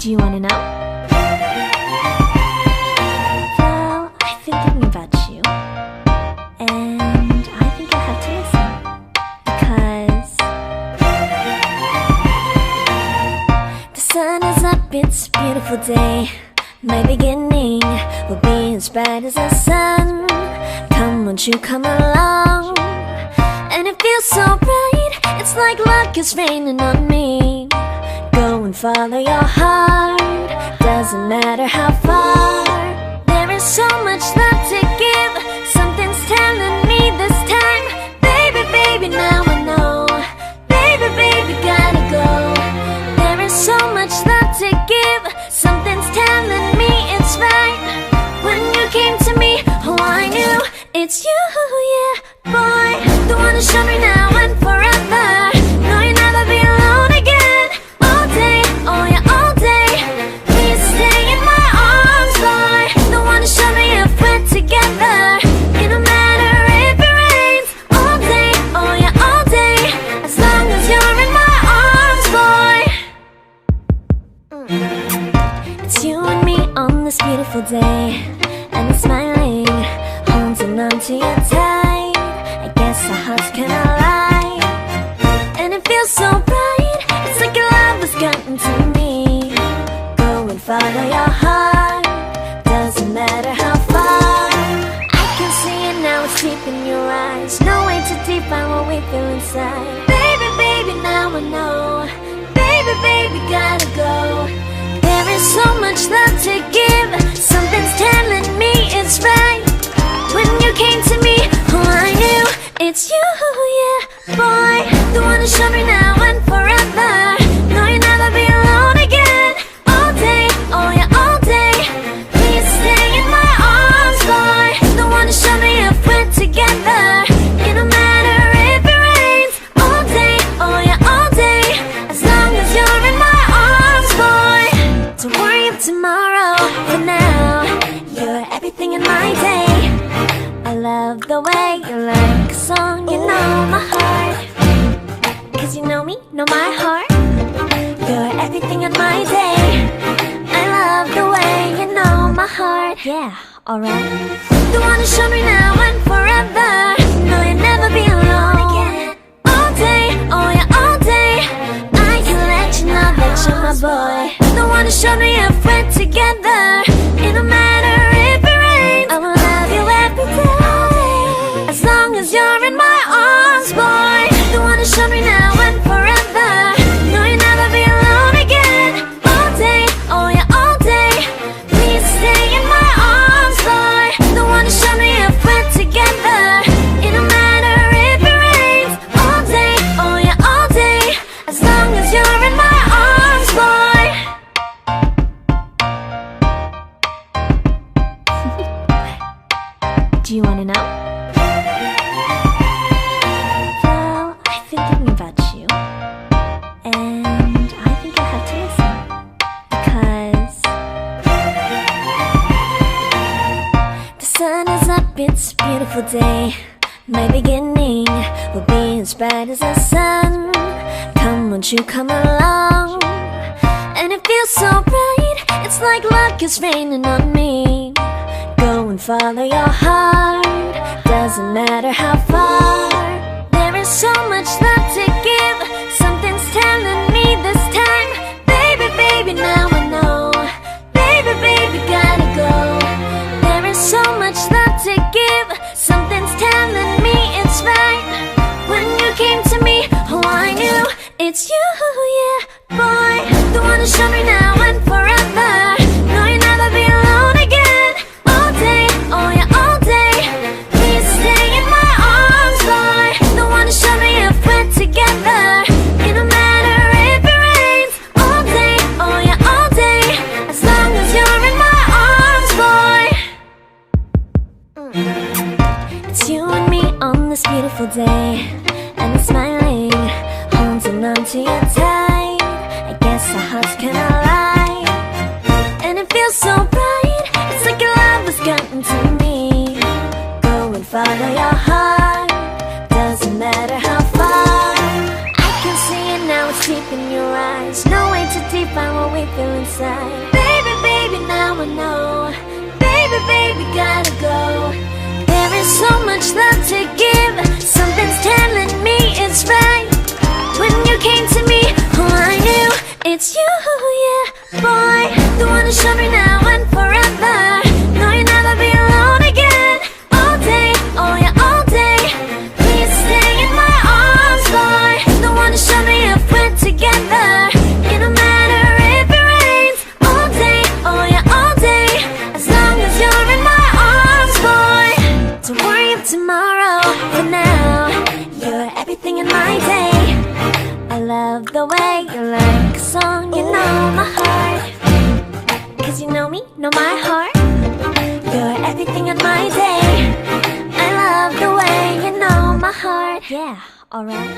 Do you wanna know? Well, I've been thinking about you, and I think I have to listen. Because the sun is up, it's a beautiful day. My beginning will be as bright as the sun. Come, won't you come along? And it feels so bright, it's like luck is raining on me. Go and follow your heart, doesn't matter how far. There is so much love to give, something's telling me this time. Baby, baby, now I know. Baby, baby, gotta go. There is so much love to give, something's telling me it's right. When you came to me, oh I knew it's you, yeah, boy. The one to show me now and forever. No, you'll never be alone again. All day, oh yeah, all day. Please stay in my arms, boy. The one to show me if we're together. It don't matter if it rains. All day, oh yeah, all day. As long as you're in my arms, boy. It's you and me on this beautiful day, and it's smiling, holding on to you tight. I guess our hearts can align, and it feels so bright. It's like your love has gotten to me. Go and follow your heart, doesn't matter how far. I can see it now, it's deep in your eyes. No way to define what we feel inside. Baby, baby, now I know. Baby, baby, gotta go. There is so much love to give, something's telling me it's right. When you came to me, oh I knew it's you, yeah, boy. The one to show me now and forever. No, you'll never be alone again. All day, oh yeah, all day. Please stay in my arms, boy. The one to show me if we're together. It don't matter if it rains. All day, oh yeah, all day. As long as you're in my arms, boy. Don't worry of tomorrow, for now you're everything in my day. I love the way you like a song, you know my heart. Cause you know me, know my heart. You're everything in my day. I love the way you know my heart. Yeah, alright. The one to show me now and forever. No, you'll never be alone again. All day, oh yeah, all day. I can let you know that you're my boy. The one to show me if we're together. It don't matter if it rains. I will love you every day. As long as you're in my arms, boy. The one to show me now and forever. No, you'll never be alone again. All day, oh yeah, all day. Please stay in my arms, boy. The one to show me if we're together. It don't matter if it rains. All day, oh yeah, all day. As long as you're in my arms, boy. Do you wanna know? Well, I've been thinking about you, and I think I have to listen. Because the sun is up, it's a beautiful day. My beginning will be as bright as the sun. Come, won't you come along? And it feels so bright, it's like luck is raining on me. Go and follow your heart, doesn't matter how far. There is so much love to give, something's telling me this time. Baby, baby, now I know. Baby, baby, gotta go. There is so much love to give, something's telling me it's right. When you came to me, oh I knew it's you, yeah, boy. The one to show me now and forever. No, you'll never be alone again. All day, oh yeah, all day. Please stay in my arms, boy. The one to show me if we're together. It don't matter if it rains. All day, oh yeah, all day. As long as you're in my arms, boy. It's you and me on this beautiful day, and it's smiling, holding on to you tight. I guess our hearts can align, and it feels so bright. It's like your love has gotten to me. Go and follow your heart, doesn't matter how far. I can see it now, it's deep in your eyes. No way to define find what we feel inside. Baby, baby, now I know. Baby, baby, gotta go. There is so much love to give. Something's telling me it's right. When you came to me, oh, I knew it's you, yeah, boy. The one to show me now and forever. No, you'll never be alone again. All day, oh yeah, all day. Please stay in my arms, boy. The one to show me if we're together. It don't matter if it rains. All day, oh yeah, all day. As long as you're in my arms, boy. Don't worry of tomorrow. For now, you're everything in my day. I love the way you like a song. You know my heart. Cause you know me, know my heart. You're everything in my day. I love the way you know my heart. Yeah, alright.